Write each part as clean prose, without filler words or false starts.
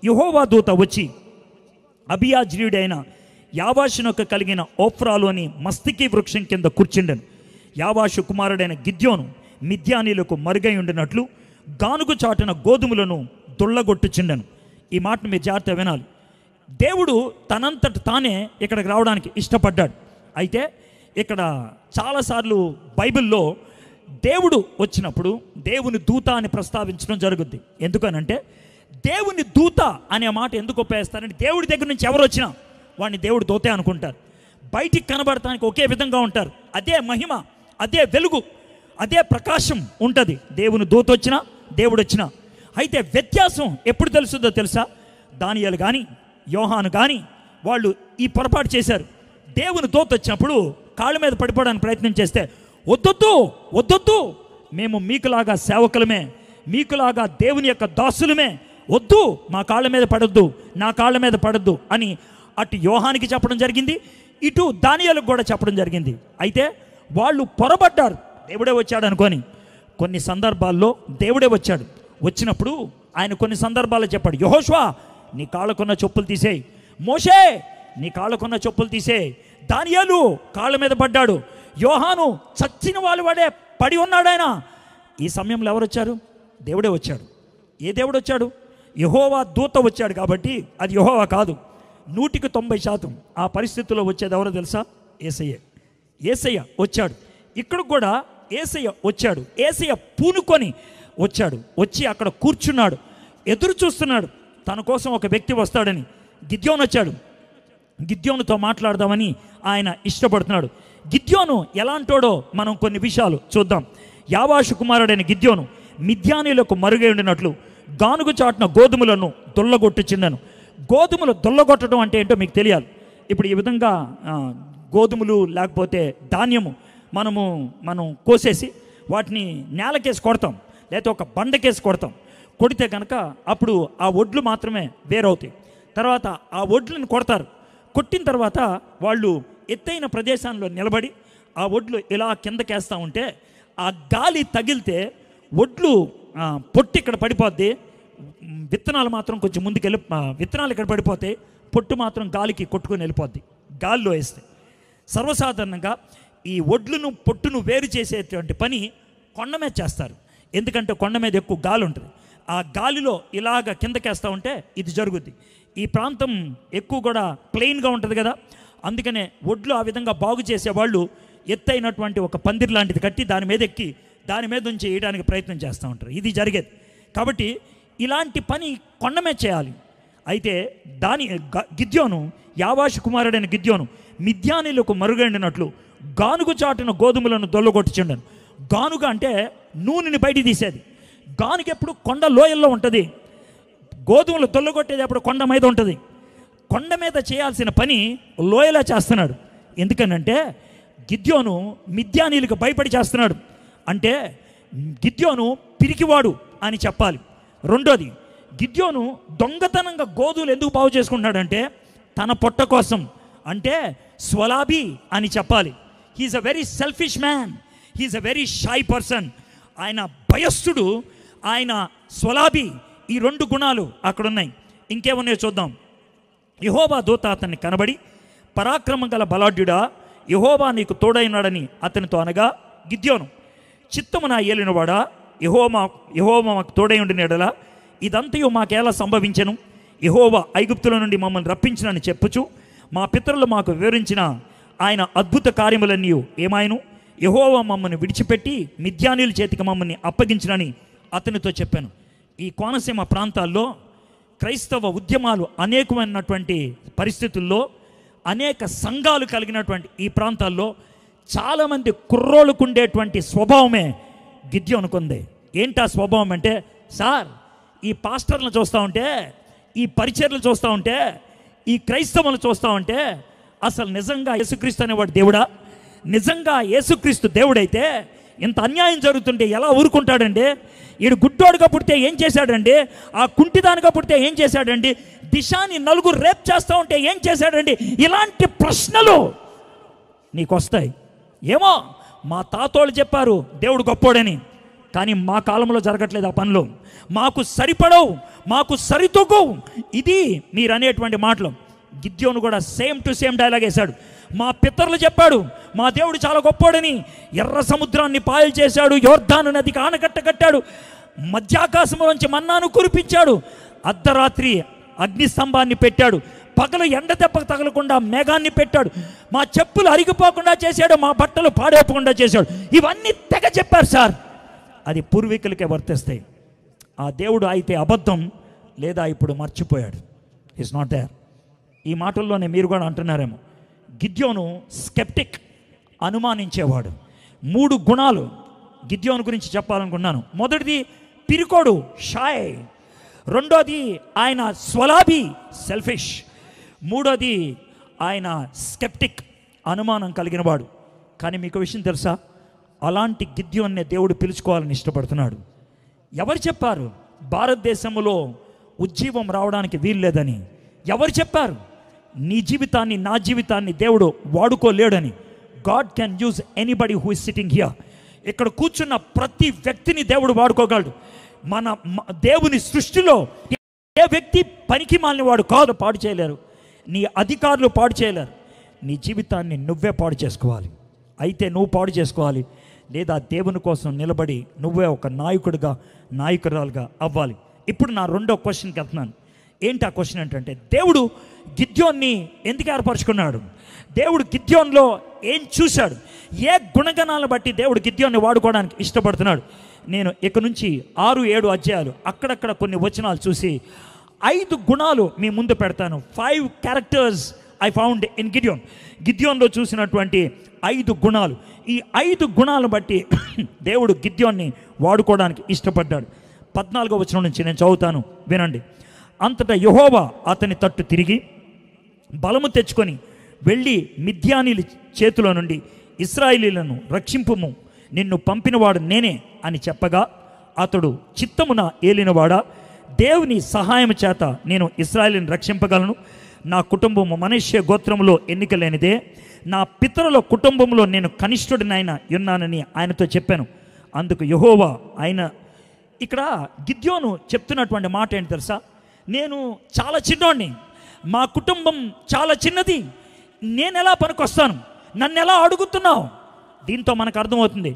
యెహోవా దూత వచ్చి అబియాజ్రీయుడైన యావాషునకు కలిగిన ఓఫ్రాలోని మస్తికి వృక్షం కింద కూర్చుండెను. యావాషు కుమారుడైన గిద్యోను మిద్యానీలకు మరుగై ఉండినట్లు గానుగు చాటున గోధుమలను దుళ్ళగొట్టుచుండెను. ఈ మాటను మీరు జాగ్రత్తగా వినాలి. దేవుడు తనంతట తానే ఇక్కడికి రావడానికి ఇష్టపడ్డాడు. అయితే ఇక్కడ చాలాసార్లు బైబిల్లో దేవుడు వచ్చినప్పుడు దేవుని దూత అని ప్రస్తావించడం జరుగుద్ది. ఎందుకనంటే దేవుని దూత అనే మాట ఎందుకు ఉపయోగిస్తారంటే దేవుడి దగ్గర నుంచి ఎవరు వచ్చినా వాడిని దేవుడు దూతే అనుకుంటారు. బయటికి కనబడటానికి ఒకే విధంగా ఉంటారు. అదే మహిమ, అదే వెలుగు, అదే ప్రకాశం ఉంటుంది దేవుని దూత వచ్చినా దేవుడు వచ్చినా. అయితే వ్యత్యాసం ఎప్పుడు తెలుస్తుందో తెలుసా? దానియేలు కానీ యోహాను కానీ వాళ్ళు ఈ పొరపాటు చేశారు. దేవుని దూత వచ్చినప్పుడు కాళ్ళ మీద పడిపోవడానికి ప్రయత్నం చేస్తే వద్దొద్దు వద్దొద్దు, మేము మీకులాగా సేవకులమే, మీకులాగా దేవుని యొక్క దాసులమే, వద్దు, మా కాళ్ళ మీద పడొద్దు, నా కాళ్ళ మీద పడొద్దు అని అటు యోహానికి చెప్పడం జరిగింది, ఇటు దానియేలుకు కూడా చెప్పడం జరిగింది. అయితే వాళ్ళు పొరబడ్డారు దేవుడే వచ్చాడు అనుకొని. కొన్ని సందర్భాల్లో దేవుడే వచ్చాడు. వచ్చినప్పుడు ఆయన కొన్ని సందర్భాల్లో చెప్పాడు, యెహోషువ నీ కాళ్ళకున్న చెప్పులు తీసేయి, మోషే నీ కాళ్ళకున్న చెప్పులు తీసేయి. దానియేలు కాళ్ళ మీద పడ్డాడు, యోహాను చచ్చిన వాళ్ళు వాడే పడి ఉన్నాడు. ఆయన ఈ సమయంలో ఎవరు వచ్చారు? దేవుడే వచ్చాడు. ఏ దేవుడు వచ్చాడు? యెహోవా దూత వచ్చాడు. కాబట్టి అది యెహోవా కాదు. 100% ఆ పరిస్థితుల్లో వచ్చేది ఎవరో తెలుసా? యేసయ్య. యేసయ్య వచ్చాడు. ఇక్కడ కూడా యేసయ్య వచ్చాడు. యేసయ్య పూనుకొని వచ్చాడు. వచ్చి అక్కడ కూర్చున్నాడు, ఎదురు చూస్తున్నాడు. తన కోసం ఒక వ్యక్తి వస్తాడని. గిద్యోను వచ్చాడు. గిద్యోనుతో మాట్లాడదామని ఆయన ఇష్టపడుతున్నాడు. గిద్యోను ఎలాంటోడో మనం కొన్ని విషయాలు చూద్దాం. యావాషు కుమారుడైన గిద్యోను మిద్యానీలకు మరుగై ఉండినట్లు గానుగు చాటున గోధుమలను దుళ్ళగొట్టుచుండెను. గోధుమలు దుళ్ళగొట్టడం అంటే ఏంటో మీకు తెలియాలి. ఇప్పుడు ఈ విధంగా గోధుమలు లేకపోతే ధాన్యము మనం కోసేసి వాటిని నేలకేసి కొడతాం, లేకపోతే ఒక బండకేసి కొడతాం. కొడితే కనుక అప్పుడు ఆ ఒడ్లు మాత్రమే వేరవుతాయి. తర్వాత ఆ ఒడ్లను కొడతారు. కొట్టిన తర్వాత వాళ్ళు ఎత్తైన ప్రదేశాల్లో నిలబడి ఆ ఒడ్లు ఇలా కిందకేస్తూ ఉంటే ఆ గాలి తగిలితే ఒడ్లు పొట్టు ఇక్కడ పడిపోద్ది, విత్తనాలు మాత్రం కొంచెం ముందుకెళ్ళి విత్తనాలు ఇక్కడ పడిపోతాయి, పొట్టు మాత్రం గాలికి కొట్టుకొని వెళ్ళిపోద్ది గాలిలో వేస్తే. సర్వసాధారణంగా ఈ ఒడ్లను పొట్టును వేరు చేసేటువంటి పని కొండ మీద చేస్తారు. ఎందుకంటే కొండ మీద ఎక్కువ గాలి ఉంటుంది. ఆ గాలిలో ఇలాగ కిందకేస్తూ ఉంటే ఇది జరుగుద్ది. ఈ ప్రాంతం ఎక్కువ కూడా ప్లెయిన్గా ఉంటుంది కదా, అందుకనే ఒడ్లు ఆ విధంగా బాగు చేసేవాళ్ళు ఎత్తైనటువంటి ఒక పందిరి లాంటిది కట్టి దాని మీద ఎక్కి దాని మీద నుంచి వేయడానికి ప్రయత్నం చేస్తూ ఉంటారు. ఇది జరిగేది. కాబట్టి ఇలాంటి పని కొండ మీద చేయాలి. అయితే గిద్యోను యావాషు కుమారుడైన గిద్యోను మిద్యానీలకు మరుగైనట్లు గానుగు చాటున గోధుమలను దొల్లగొట్టుచుండెను. గానుగ అంటే నూనెని బయట తీసేది. గానుగ ఎప్పుడు కొండ లోయల్లో ఉంటుంది. గోధుమలు దొల్లగొట్టేది అప్పుడు కొండ మీద ఉంటుంది. కొండ మీద చేయాల్సిన పని లోయలా చేస్తున్నాడు. ఎందుకనంటే గిద్యోను మిద్యానీలకు భయపడి చేస్తున్నాడు. అంటే గిద్యోను పిరికివాడు అని చెప్పాలి. రెండోది, గిద్యోను దొంగతనంగా గోధుమలు ఎందుకు బాగు చేసుకుంటున్నాడంటే తన పొట్ట కోసం, అంటే స్వలాభి అని చెప్పాలి. He's a very selfish man, he's a very shy person. ఆయన భయస్థుడు, ఆయన స్వలాభి. ఈ రెండు గుణాలు అక్కడ ఉన్నాయి. ఇంకేమున్నాయో చూద్దాం. యెహోవా దూత అతన్ని కనబడి, పరాక్రమం గల బలాఢ్యుడా, యెహోవా నీకు తోడైనాడని అతనితో అనగా, గిద్యోను చిత్తము నా ఏలినవాడా, యెహోవా మాకు తోడై ఉండినడలా ఇదంతయు మాకేలా సంభవించెను? యెహోవా ఐగుప్తుల నుండి మమ్మల్ని రప్పించినని చెప్పుచు మా పితరులు మాకు వివరించిన ఆయన అద్భుత కార్యములన్నీ ఏమాయను? యెహోవా మమ్మల్ని విడిచిపెట్టి మిద్యానీల చేతికి మమ్మల్ని అప్పగించినని అతనితో చెప్పాను. ఈ కోనసీమ ప్రాంతాల్లో క్రైస్తవ ఉద్యమాలు అనేకమైనటువంటి పరిస్థితుల్లో అనేక సంఘాలు కలిగినటువంటి ఈ ప్రాంతాల్లో చాలామంది కుర్రోళ్ళకు ఉండేటువంటి స్వభావమే గిద్యోనుకుంది. ఏంటా స్వభావం అంటే, సార్ ఈ పాస్టర్లను చూస్తూ ఉంటే, ఈ పరిచర్లు చూస్తూ ఉంటే, ఈ క్రైస్తవులను చూస్తూ ఉంటే అసలు నిజంగా యేసుక్రీస్తు అనేవాడు దేవుడా? నిజంగా యేసుక్రీస్తు దేవుడైతే ఇంత అన్యాయం జరుగుతుంటే ఎలా ఊరుకుంటాడండి? ఈడు గుడ్డోడుగా పుడితే ఏం చేశాడండి? ఆ కుంటిదానిగా పుడితే ఏం చేశాడండి? దిశాని నలుగురు రేప్ చేస్తూ ఉంటే ఏం చేశాడండి? ఇలాంటి ప్రశ్నలు నీకు వస్తాయి. ఏమో మా తాతోళ్ళు చెప్పారు దేవుడు గొప్పోడని, కానీ మా కాలంలో జరగట్లేదు ఆ పనులు. మాకు సరిపడవు, మాకు సరితూగు. ఇది మీరు అనేటువంటి మాటలు. గిద్యోను కూడా సేమ్ టు సేమ్ డైలాగ్ వేశాడు. మా పితరులు చెప్పాడు మా దేవుడు చాలా గొప్పోడని. ఎర్ర సముద్రాన్ని పాయలు చేశాడు, యోర్దాను నదికి ఆనకట్ట కట్టాడు, మధ్యాకాశంలోంచి మన్నాను కురిపించాడు, అర్ధరాత్రి అగ్నిస్తంభాన్ని పెట్టాడు, పగలు ఎండ దెబ్బకు తగలకుండా మేఘాన్ని పెట్టాడు, మా చెప్పులు అరిగిపోకుండా చేశాడు, మా బట్టలు పాడైపోకుండా చేశాడు. ఇవన్నీ తెగ చెప్పారు సార్. అది పూర్వీకులకే వర్తిస్తాయి. ఆ దేవుడు అయితే అబద్ధం, లేదా ఇప్పుడు మర్చిపోయాడు. Is not there. ఈ మాటల్లోనే మీరు కూడా అంటున్నారేమో. గిద్యోను స్కెప్టిక్, అనుమానించేవాడు. 3 గుణాలు గిద్యోను గురించి చెప్పాలనుకున్నాను. మొదటిది పిరికోడు, షాయ్. రెండోది ఆయన స్వలాభి, సెల్ఫిష్. మూడోది ఆయన స్కెప్టిక్, అనుమానం కలిగినవాడు. కానీ మీకు విషయం తెలుసా, అలాంటి గిద్యోన్నే దేవుడు పిలుచుకోవాలని ఇష్టపడుతున్నాడు. ఎవరు చెప్పారు భారతదేశంలో ఉజ్జీవం రావడానికి వీల్లేదని? ఎవరు చెప్పారు నీ జీవితాన్ని, నా జీవితాన్ని దేవుడు వాడుకోలేడని? God can use anybody who is sitting here. ఇక్కడ కూర్చున్న ప్రతి వ్యక్తిని దేవుడు వాడుకోగలడు. మన దేవుని సృష్టిలో ఏ వ్యక్తి పనికి మాలిన వాడు కాదు, పాడు చేయలేరు. నీ అధికారులు పాడు చేయలేరు. నీ జీవితాన్ని నువ్వే పాడు చేసుకోవాలి. అయితే నువ్వు పాడు చేసుకోవాలి, లేదా దేవుని కోసం నిలబడి నువ్వే ఒక నాయకుడిగా, నాయకురాలుగా అవ్వాలి. ఇప్పుడు నా రెండో క్వశ్చన్కి వెళ్తున్నాను. ఏంటి ఆ క్వశ్చన్ ఏంటంటే, దేవుడు గిద్యోన్ని ఎందుకు ఏర్పరచుకున్నాడు? దేవుడు గిద్యోన్లో ఏం చూశాడు? ఏ గుణగణాలను బట్టి దేవుడు గిద్యోన్ని వాడుకోవడానికి ఇష్టపడుతున్నాడు? నేను ఇక నుంచి 6-7 అధ్యాయాలు అక్కడక్కడ కొన్ని వచనాలు చూసి 5 గుణాలు మీ ముందు పెడతాను. 5 క్యారెక్టర్స్ ఐ ఫౌండ్ ఇన్ గిద్యోన్. గిద్యోన్లో చూసినటువంటి 5 గుణాలు. ఈ 5 గుణాలను బట్టి దేవుడు గిద్యోన్ని వాడుకోవడానికి ఇష్టపడ్డాడు. 14వ వచనం నుంచి నేను చదువుతాను, వినండి. అంతటా యెహోవా అతని తట్టు తిరిగి, బలము తెచ్చుకొని వెళ్ళి మిద్యానీల చేతిలో నుండి ఇశ్రాయేలీయులను రక్షింపుము, నిన్ను పంపినవాడు నేనే అని చెప్పగా, అతడు చిత్తమున ఏలినవాడా, దేవుని సహాయం చేత నేను ఇశ్రాయేలుని రక్షింపగలను. నా కుటుంబము మనష్య గోత్రములో ఎన్నిక లేనిదే, నా పితరుల కుటుంబంలో నేను కనిష్ఠుడినైనా ఉన్నానని ఆయనతో చెప్పాను. అందుకు యెహోవా ఆయన, ఇక్కడ గిద్యోను చెప్తున్నటువంటి మాట ఏంటి తెలుసా? నేను చాలా చిన్నోడిని, మా కుటుంబం చాలా చిన్నది, నేను ఎలా పనికొస్తాను, నన్ను ఎలా అడుగుతున్నావు? దీంతో మనకు అర్థమవుతుంది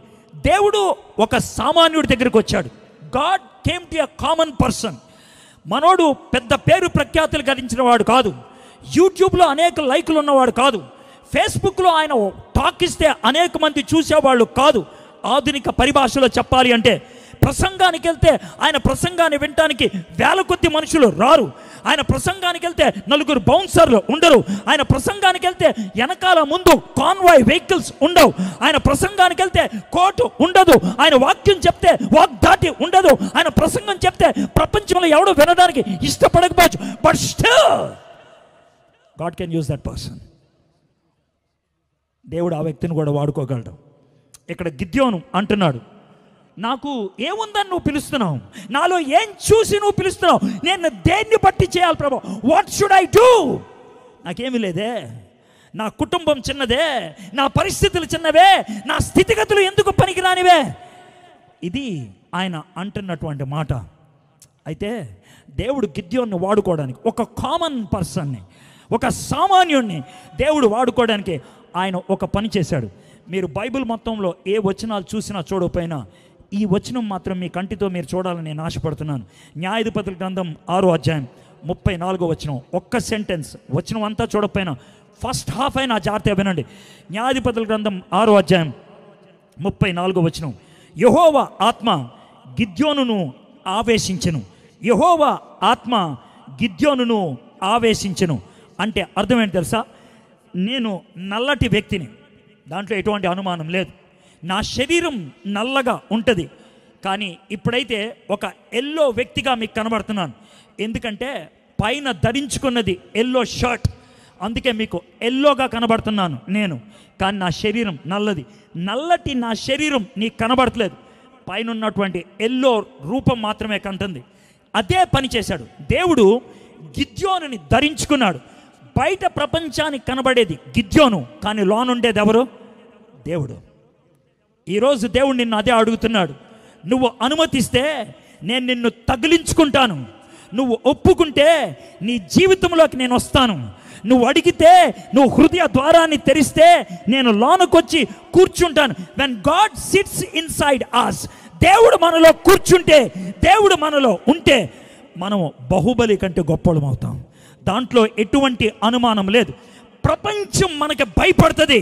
దేవుడు ఒక సామాన్యుడి దగ్గరికి వచ్చాడు. God came to a common person. మనోడు పెద్ద పేరు ప్రఖ్యాతులు గడించిన వాడు కాదు, యూట్యూబ్లో అనేక లైకులు ఉన్నవాడు కాదు, ఫేస్బుక్లో ఆయన టాక్ ఇస్తే అనేక మంది చూసేవాళ్ళు కాదు. ఆధునిక పరిభాషలో చెప్పాలి అంటే, ప్రసంగానికి వెళ్తే ఆయన ప్రసంగాన్ని వినటానికి 1000 కొద్ది మనుషులు రారు. ఆయన ప్రసంగానికి వెళ్తే 4 బౌన్సర్లు ఉండరు. ఆయన ప్రసంగానికి వెళ్తే వెనకాల ముందు కాన్వాయ్ వెహికల్స్ ఉండవు. ఆయన ప్రసంగానికి వెళ్తే కోర్టు ఉండదు. ఆయన వాక్యం చెప్తే వాగ్దాటి ఉండదు. ఆయన ప్రసంగం చెప్తే ప్రపంచంలో ఎవడు వినడానికి ఇష్టపడకపోవచ్చు, but still God can use that person. దేవుడు ఆ వ్యక్తిని కూడా వాడుకోగలడు. ఇక్కడ గిద్యోను అంటున్నాడు, నాకు ఏముందని నువ్వు పిలుస్తున్నావు, నాలో ఏం చూసి నువ్వు పిలుస్తున్నావు, నేను దేన్ని బట్టి చేయాలి ప్రభు? What should I do? నాకేమీ లేదే, నా కుటుంబం చిన్నదే, నా పరిస్థితులు చిన్నవే, నా స్థితిగతులు ఎందుకు పనికిరానివే. ఇది ఆయన అంటున్నటువంటి మాట. అయితే దేవుడు గిద్యోన్ని వాడుకోవడానికి, ఒక కామన్ పర్సన్ని, ఒక సామాన్యుణ్ణి దేవుడు వాడుకోవడానికి ఆయన ఒక పని చేశాడు. మీరు బైబిల్ మొత్తంలో ఏ వచనాలు చూసినా చూడకపోయినా ఈ వచనం మాత్రం మీ కంటితో మీరు చూడాలని నేను ఆశపడుతున్నాను. న్యాయాధిపతుల గ్రంథం 6వ అధ్యాయం 34వ వచనం. ఒక్క సెంటెన్స్, వచనం అంతా చూడకపోయినా ఫస్ట్ హాఫ్ అయినా జాగ్రత్తగా వినండి. న్యాయాధిపతుల గ్రంథం 6వ అధ్యాయం 34వ వచనం. యెహోవా ఆత్మ గిద్యోనును ఆవేశించెను. యెహోవా ఆత్మ గిద్యోనును ఆవేశించెను అంటే అర్థం ఏంటి తెలుసా? నేను నల్లటి వ్యక్తిని, దాంట్లో ఎటువంటి అనుమానం లేదు. నా శరీరం నల్లగా ఉంటుంది, కానీ ఇప్పుడైతే ఒక ఎల్లో వ్యక్తిగా మీకు కనబడుతున్నాను. ఎందుకంటే పైన ధరించుకున్నది ఎల్లో షర్ట్, అందుకే మీకు ఎల్లోగా కనబడుతున్నాను నేను. కానీ నా శరీరం నల్లది. నల్లటి నా శరీరం నీకు కనబడట్లేదు, పైన ఉన్నటువంటి ఎల్లో రూపం మాత్రమే కంటుంది. అదే పని చేశాడు దేవుడు. గిద్యోనుని ధరించుకున్నాడు. బయట ప్రపంచానికి కనబడేది గిద్యోను, కానీ లోనుండేది ఎవరు? దేవుడు. ఈరోజు దేవుడు నిన్ను అదే అడుగుతున్నాడు. నువ్వు అనుమతిస్తే నేను నిన్ను తగిలించుకుంటాను, నువ్వు ఒప్పుకుంటే నీ జీవితంలోకి నేను వస్తాను. నువ్వు అడిగితే, నువ్వు హృదయ ద్వారాన్ని తెరిస్తే నేను లోనకొచ్చి కూర్చుంటాను. When God sits inside us, దేవుడు మనలో కూర్చుంటే, దేవుడు మనలో ఉంటే మనం బాహుబలి కంటే గొప్పలం అవుతాం. దాంట్లో ఎటువంటి అనుమానం లేదు. ప్రపంచం మనకి భయపడుతుంది.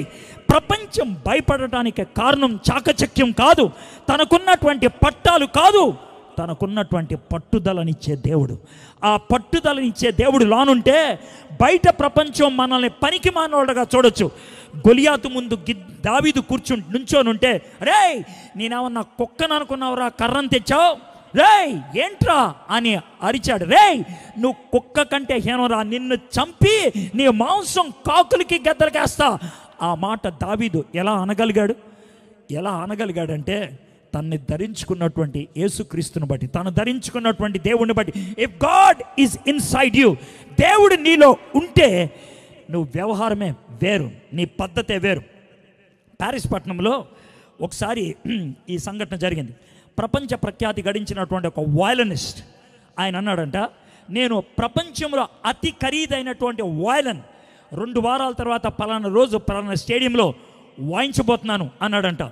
ప్రపంచం భయపడటానికి కారణం చాకచక్యం కాదు, తనకున్నటువంటి పట్టాలు కాదు, తనకున్నటువంటి పట్టుదలనిచ్చే దేవుడు. ఆ పట్టుదలనిచ్చే దేవుడు లోనుంటే బయట ప్రపంచం మనల్ని పనికి మానవుడుగా చూడొచ్చు. గొలియాతు ముందు దావీదు నుంచోనుంటే, రే నేనేమన్నా కుక్కను అనుకున్నావురా, కర్రను తెచ్చావు, రేయ్ ఏంట్రా అని అరిచాడు. రేయ్ నువ్వు కుక్క కంటే హీనరా, నిన్ను చంపి నీ మాంసం కాకులకి గద్దలకేస్తా. ఆ మాట దావీదు ఎలా అనగలిగాడంటే తన్ని ధరించుకున్నటువంటి యేసుక్రీస్తుని బట్టి, తను ధరించుకున్నటువంటి దేవుడిని బట్టి. If God is inside you, దేవుడు నీలో ఉంటే నువ్వు వ్యవహారమే వేరు, నీ పద్ధతే వేరు. ప్యారిస్ పట్టణంలో ఒకసారి ఈ సంఘటన జరిగింది. ప్రపంచ ప్రఖ్యాతి గడించినటువంటి ఒక వయలినిస్ట్ ఆయన అన్నాడంట, నేను ప్రపంచంలో అతి ఖరీదైనటువంటి వయలిన్ 2 వారాల తర్వాత పలానా రోజు పలానా స్టేడియంలో వాయించబోతున్నాను అన్నాడంట.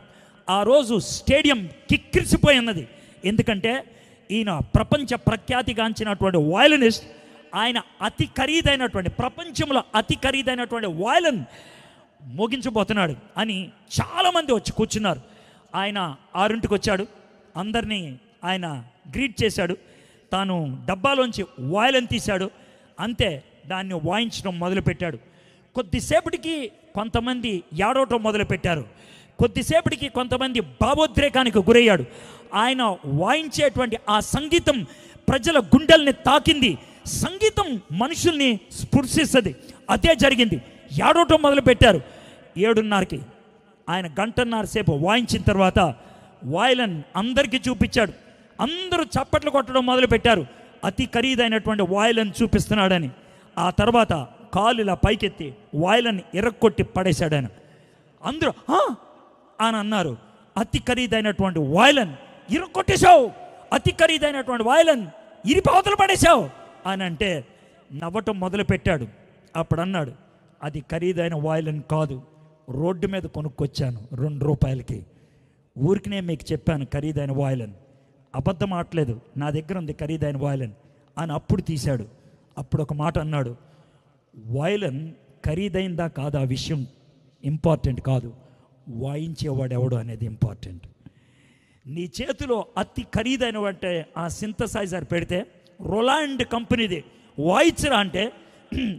ఆ రోజు స్టేడియం కిక్కిరిసిపోయి ఉన్నది. ఎందుకంటే ఈయన ప్రపంచ ప్రఖ్యాతిగాంచినటువంటి వయలినిస్ట్, ఆయన అతి ఖరీదైనటువంటి, ప్రపంచంలో అతి ఖరీదైనటువంటి వయలిన్ మోగించబోతున్నాడు అని చాలామంది వచ్చి కూర్చున్నారు. ఆయన 6ంటికి వచ్చాడు, అందరినీ ఆయన గ్రీట్ చేశాడు. తాను డబ్బాలోంచి వయలిన్ తీశాడు, అంతే దాన్ని వాయించడం మొదలుపెట్టాడు. కొద్దిసేపటికి కొంతమంది ఏడవటం మొదలుపెట్టారు, కొద్దిసేపటికి కొంతమంది భావోద్రేకానికి గురయ్యాడు. ఆయన వాయించేటువంటి ఆ సంగీతం ప్రజల గుండెల్ని తాకింది. సంగీతం మనుషుల్ని స్పృశిస్తుంది. అదే జరిగింది. ఏడవటం మొదలుపెట్టారు. 7:30కి ఆయన 1.5 సేపు వాయించిన తర్వాత వయలిన్ అందరికీ చూపించాడు. అందరూ చప్పట్లు కొట్టడం మొదలుపెట్టారు, అతి ఖరీదైనటువంటి వయలిన్ చూపిస్తున్నాడని. ఆ తర్వాత కాలు ఇలా పైకెత్తి వయలిన్ ఇరక్కొట్టి పడేశాడు ఆయన. అందరూ అని అన్నారు, అతి ఖరీదైనటువంటి వయలిన్ ఇరక్కొట్టేశావు, అతి ఖరీదైనటువంటి వయలిన్ ఇరిపవతలు పడేశావు అని అంటే నవ్వటం మొదలుపెట్టాడు. అప్పుడు అన్నాడు, అది ఖరీదైన వయలిన్ కాదు, రోడ్డు మీద కొనుక్కొచ్చాను 2 రూపాయలకి. ఊరికినే మీకు చెప్పాను ఖరీదైన వయలిన్, అబద్ధం ఆడలేదు, నా దగ్గర ఉంది ఖరీదైన వయలిన్ అని అప్పుడు తీశాడు. అప్పుడు ఒక మాట అన్నాడు, వయలిన్ ఖరీదైందా కాదా ఆ విషయం ఇంపార్టెంట్ కాదు, వాయించేవాడు ఎవడు అనేది ఇంపార్టెంట్. నీ చేతిలో అతి ఖరీదైన అంటే ఆ సింథసైజర్ పెడితే, రొలాండ్ కంపెనీది, వాయించరా అంటే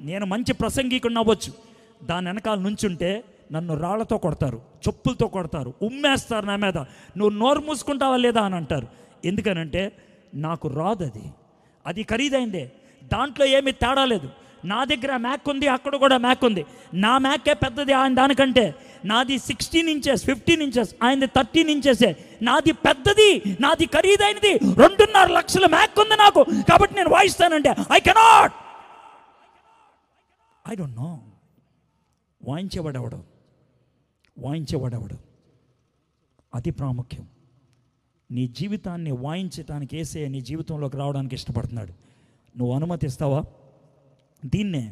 నేను మంచి ప్రసంగికుడిని అవ్వచ్చు, దాని వెనకాల నుంచుంటే నన్ను రాళ్లతో కొడతారు, చెప్పులతో కొడతారు, ఉమ్మేస్తారు నా మీద, నువ్వు నోరు మూసుకుంటావా లేదా అని అంటారు. ఎందుకనంటే నాకు రాదు, అది ఖరీదైందే, దాంట్లో ఏమీ తేడా లేదు. నా దగ్గర మ్యాక్ ఉంది, అక్కడ కూడా మ్యాక్ ఉంది. నా మ్యాకే పెద్దది ఆయన దానికంటే. నాది 16 ఇంచెస్ 15 ఇంచెస్, ఆయనది 13 ఇంచెసే. నాది పెద్దది, నాది ఖరీదైనది, 2.5 లక్షల మ్యాక్ ఉంది నాకు, కాబట్టి నేను వాయిస్తానంటే I cannot. I don't know. వాయించేవాడెవడు అది ప్రాముఖ్యం. నీ జీవితాన్ని వాయించడానికి యేసయ్య నీ జీవితంలోకి రావడానికి ఇష్టపడుతున్నాడు. నువ్వు అనుమతిస్తావా? దీన్నే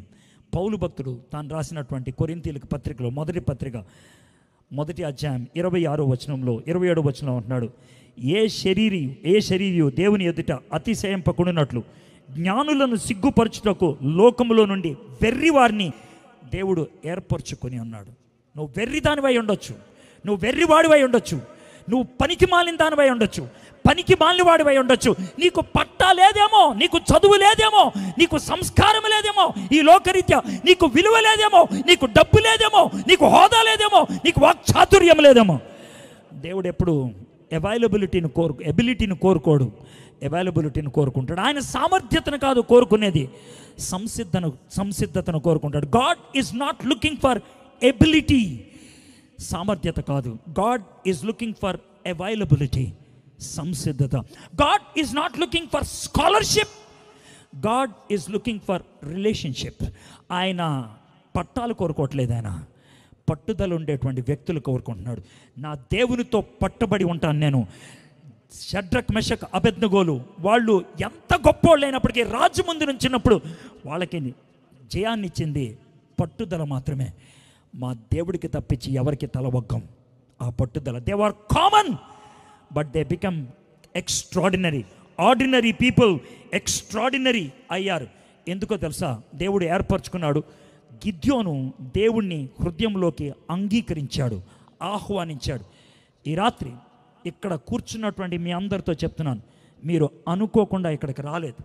పౌలు భక్తుడు తాను రాసినటువంటి కొరింథీయులకు పత్రికలో మొదటి పత్రిక 1వ అధ్యాయం 26వ వచనంలో 27వ వచనంలో అంటున్నాడు, ఏ శరీరియు దేవుని ఎదుట అతిశయింపకుండునట్లు జ్ఞానులను సిగ్గుపరచుటకు లోకములో నుండి వెర్రివారిని దేవుడు ఏర్పరచుకొని ఉన్నాడు. నువ్వు వెర్రిదానివై ఉండొచ్చు, నువ్వు వెర్రివాడివై ఉండొచ్చు, నువ్వు పనికి మాలిన దానివై ఉండొచ్చు, పనికి మాలిన వాడివై ఉండొచ్చు, నీకు పట్టా లేదేమో, నీకు చదువు లేదేమో, నీకు సంస్కారం లేదేమో, ఈ లోకరీత్యా నీకు విలువ లేదేమో, నీకు డబ్బు లేదేమో, నీకు హోదా లేదేమో, నీకు వాక్చాతుర్యం లేదేమో. దేవుడు ఎప్పుడు ఎబిలిటీని కోరుకోడు, అవైలబిలిటీని కోరుకుంటాడు. ఆయన సామర్థ్యతను కాదు కోరుకునేది, సంసిద్ధతను కోరుకుంటాడు. God is not looking for ability, సామర్థ్యత కాదు. God is looking for availability, సంసిద్ధత. God is not looking for scholarship, God is looking for relationship. ఆయన పట్టాలు కోరుకోవట్లేదు, ఆయన పట్టుదల ఉండేటువంటి వ్యక్తులు కోరుకుంటున్నాడు. నా దేవునితో పట్టుబడి ఉంటాను నేను, షడ్రక్ మెషక్ అబెద్నెగోలు వాళ్ళు ఎంత గొప్పోళ్ళు అయినప్పటికీ రాజు ముందు నుంచినప్పుడు వాళ్ళకి జయాన్ని ఇచ్చింది పట్టుదల మాత్రమే. మా దేవుడికి తప్పించి ఎవరికి తలవగ్గం. ఆ పట్టుదల. They are common but they become extraordinary. Ordinary people extraordinary అయ్యారు. ఎందుకో తెలుసా? దేవుడు ఏర్పరచుకున్నాడు. గిద్యోను దేవుణ్ణి హృదయంలోకి అంగీకరించాడు, ఆహ్వానించాడు. ఈ రాత్రి ఇక్కడ కూర్చున్నటువంటి మీ అందరితో చెప్తున్నాను, మీరు అనుకోకుండా ఇక్కడికి రాలేదు,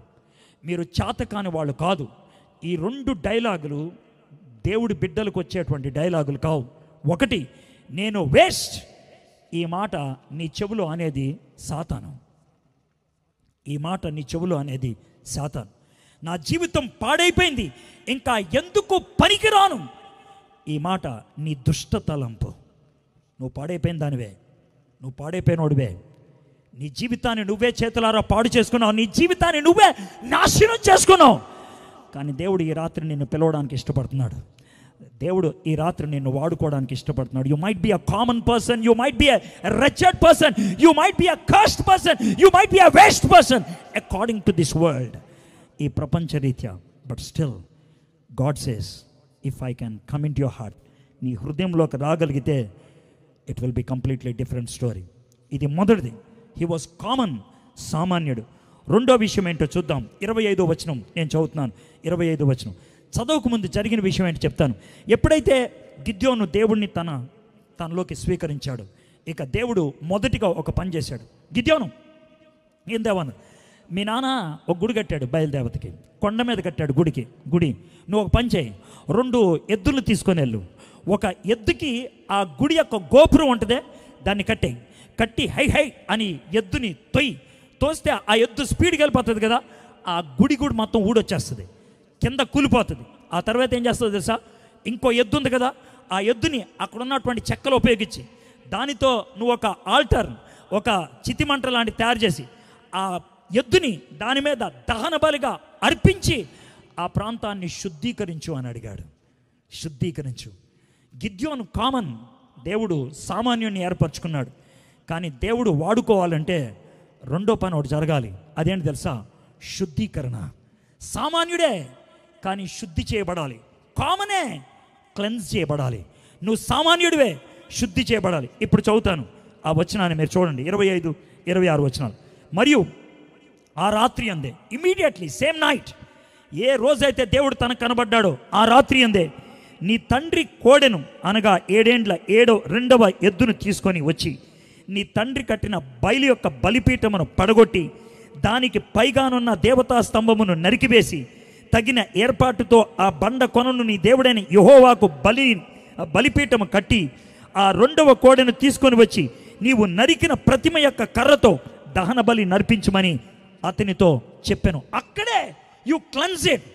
మీరు చేతకాని వాళ్ళు కాదు. ఈ 2 డైలాగులు దేవుడి బిడ్డలకు వచ్చేటువంటి డైలాగులు కావు. ఒకటి, నేను వేస్ట్. ఈ మాట నీ చెవులో అనేది సాతాను. ఈ మాట నీ చెవులో అనేది సాతాను. నా జీవితం పాడైపోయింది, ఇంకా ఎందుకు పనికిరాను. ఈ మాట నీ దుష్ట తలంపు. నువ్వు పాడైపోయిన దానివే, నువ్వు పాడైపోయినోడివే. నీ జీవితాన్ని నువ్వే చేతులారా పాడు చేసుకున్నావు, నీ జీవితాన్ని నువ్వే నాశనం చేసుకున్నావు. కానీ దేవుడు ఈ రాత్రి నిన్ను పిలవడానికి ఇష్టపడుతున్నాడు. దేవుడు ఈ రాత్రి నిన్ను వాడుకోవడానికి ఇష్టపడుతున్నాడు. You might be a common person, you might be a wretched person, you might be a cursed person, you might be a waste person according to this world, ఈ ప్రపంచ రీత్యా. But still God says, if I can come in to your heart, నీ హృదయంలోకి రాగలిగితే it will be completely different story. ఇది మొదటిది. He was common, సామాన్యుడు. రెండో విషయం ఏంటో చూద్దాం. 25వ వచనం నేను చదువుతున్నాను. 25వ వచనం చదవకు ముందు జరిగిన విషయం ఏంటో చెప్తాను. ఎప్పుడైతే గిద్యోను దేవుణ్ణి తనలోకి స్వీకరించాడు, ఇక దేవుడు మొదటిగా ఒక పని చేశాడు. గిద్యోను, ఏం దేవాను, మీ నాన్న ఒక గుడి కట్టాడు బయలుదేవతకి, కొండ మీద కట్టాడు గుడి. నువ్వు ఒక పని చేయి, 2 ఎద్దులు తీసుకొని వెళ్ళు. ఒక ఎద్దుకి ఆ గుడి యొక్క గోపురం ఉంటుందే, దాన్ని కట్టి హై హై అని ఎద్దుని తోస్తే ఆ ఎద్దు స్పీడ్కి వెళ్ళిపోతుంది కదా, ఆ గుడి మొత్తం ఊడొచ్చేస్తుంది, కింద కూలిపోతుంది. ఆ తర్వాత ఏం చేస్తుంది తెలుసా? ఇంకో ఎద్దు ఉంది కదా, ఆ ఎద్దుని అక్కడ ఉన్నటువంటి చెక్కలు ఉపయోగించి దానితో నువ్వు ఒక ఆల్టర్, ఒక చితిమంట లాంటి తయారు చేసి ఆ ఎద్దుని దాని మీద దహన బలిగా అర్పించి ఆ ప్రాంతాన్ని శుద్ధీకరించు అని అడిగాడు. శుద్ధీకరించు. గిద్యోను కామన్, దేవుడు సామాన్యుని ఏర్పరచుకున్నాడు. కానీ దేవుడు వాడుకోవాలంటే రెండో పని ఒకటి జరగాలి. అదేంటి తెలుసా? శుద్ధీకరణ. సామాన్యుడే కానీ శుద్ధి చేయబడాలి. కామనే క్లెన్స్ చేయబడాలి. నువ్వు సామాన్యుడివే, శుద్ధి చేయబడాలి. ఇప్పుడు చదువుతాను ఆ వచనాన్ని, మీరు చూడండి. 25, 26 వచనాలు. మరియు ఆ రాత్రి అందే, ఇమీడియట్లీ సేమ్ నైట్, ఏ రోజైతే దేవుడు తనకు కనబడ్డాడో ఆ రాత్రి అందే నీ తండ్రి కోడెను, అనగా 7 ఏండ్ల 2వ ఎద్దును తీసుకొని వచ్చి నీ తండ్రి కట్టిన బయలు యొక్క బలిపీఠమును పడగొట్టి దానికి పైగానున్న దేవతా స్తంభమును నరికివేసి తగిన ఏర్పాటుతో ఆ బండ కొనను నీ దేవుడైన యెహోవాకు బలిపీఠము కట్టి ఆ 2వ కోడెను తీసుకొని వచ్చి నీవు నరికిన ప్రతిమ యొక్క కర్రతో దహన బలి నర్పించమని అతనితో చెప్పాను. అక్కడే యు క్లెన్స్ ఇట్.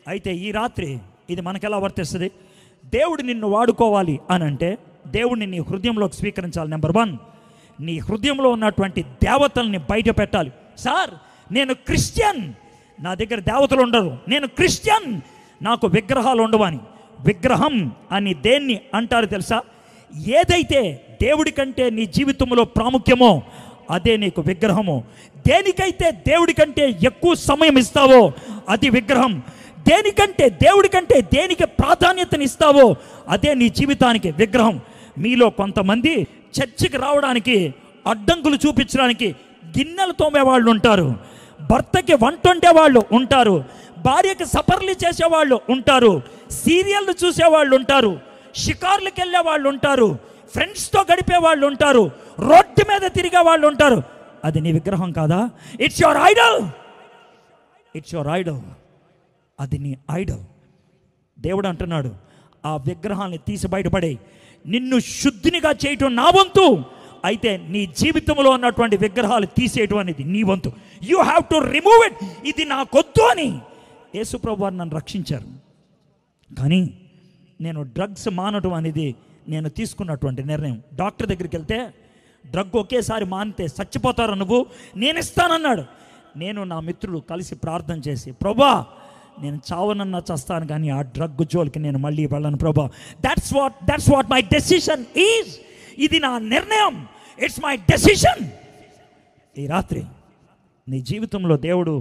అయితే ఈ రాత్రి ఇది మనకెలా వర్తిస్తుంది? దేవుడు నిన్ను వాడుకోవాలి అని అంటే దేవుడిని నీ హృదయంలోకి స్వీకరించాలి. నెంబర్ 1, నీ హృదయంలో ఉన్నటువంటి దేవతల్ని బయట పెట్టాలి. సార్, నేను క్రిస్టియన్, నా దగ్గర దేవతలు ఉండరు, నేను క్రిస్టియన్, నాకు విగ్రహాలు ఉండవని. విగ్రహం అని దేన్ని అంటారు తెలుసా? ఏదైతే దేవుడి కంటే నీ జీవితంలో ప్రాముఖ్యమో అదే నీకు విగ్రహము. దేనికైతే దేవుడి కంటే ఎక్కువ సమయం ఇస్తావో అది విగ్రహం. దేనికంటే దేవుడి కంటే దేనికి ప్రాధాన్యతనిస్తావో అదే నీ జీవితానికి విగ్రహం. మీలో కొంతమంది చర్చికి రావడానికి అడ్డంకులు చూపించడానికి గిన్నెలు తోమే వాళ్ళు ఉంటారు, భర్తకి వంట వండే వాళ్ళు ఉంటారు, భార్యకి సపర్లు చేసేవాళ్ళు ఉంటారు, సీరియళ్ళు చూసేవాళ్ళు ఉంటారు, షికార్లకు వెళ్ళే వాళ్ళు ఉంటారు, ఫ్రెండ్స్తో గడిపే వాళ్ళు ఉంటారు, రోడ్డు మీద తిరిగే వాళ్ళు ఉంటారు. అది నీ విగ్రహం కాదా? It's your Idol. It's your Idol. అది నీ ఐడల్. దేవుడు అంటున్నాడు, ఆ విగ్రహాన్ని తీసి బయటపడే, నిన్ను శుద్ధినిగా చేయటం నా వంతు, అయితే నీ జీవితంలో ఉన్నటువంటి విగ్రహాలు తీసేయటం అనేది నీ వంతు. You have to remove it. ఇది నాకొద్దు అని యేసుప్రభు వారు నన్ను రక్షించారు. కానీ నేను డ్రగ్స్ మానటం అనేది నేను తీసుకున్నటువంటి నిర్ణయం. డాక్టర్ దగ్గరికి వెళ్తే డ్రగ్ ఒకేసారి మానితే చచ్చిపోతారు నువ్వు, నేను ఇస్తానన్నాడు. నేను నా మిత్రుడు కలిసి ప్రార్థన చేసి, ప్రభా నేను చావనన్నా చస్తాను కానీ ఆ డ్రగ్ జోలికి నేను మళ్ళీ వెళ్ళను ప్రభా. That's what my decision is. ఇది నా నిర్ణయం. It's my decision. ఈ రాత్రి నీ జీవితంలో దేవుడు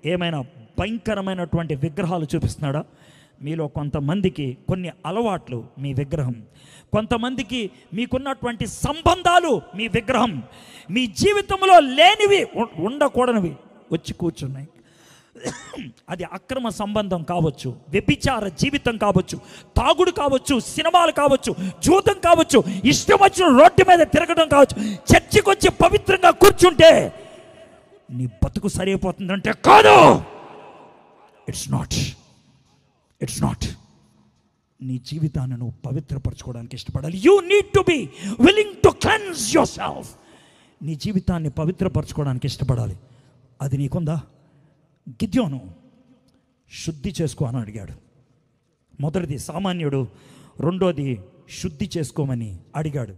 ఏమైనా భయంకరమైనటువంటి విగ్రహాలు చూపిస్తున్నాడా? మీలో కొంతమందికి కొన్ని అలవాట్లు మీ విగ్రహం, కొంతమందికి మీకున్నటువంటి సంబంధాలు మీ విగ్రహం, మీ జీవితంలో లేనివి ఉండకూడనివి వచ్చి కూర్చున్నాయి. అది అక్రమ సంబంధం కావచ్చు, వ్యభిచార జీవితం కావచ్చు, తాగుడు కావచ్చు, సినిమాలు కావచ్చు, జూతం కావచ్చు, ఇష్టం వచ్చిన రోడ్డు మీద తిరగడం కావచ్చు. చర్చికి వచ్చి పవిత్రంగా కూర్చుంటే నీ బతుకు సరైపోతుందంటే కాదు. It's not. నీ జీవితాన్ని నువ్వు పవిత్రపరచుకోవడానికి ఇష్టపడాలి. You need to be willing to cleanse yourself. నీ జీవితాన్ని పవిత్రపరచుకోవడానికి ఇష్టపడాలి. అది నీకుందా? గిద్యోను శుద్ధి చేసుకో అని అడిగాడు. మొదటిది సామాన్యుడు, రెండోది శుద్ధి చేసుకోమని అడిగాడు.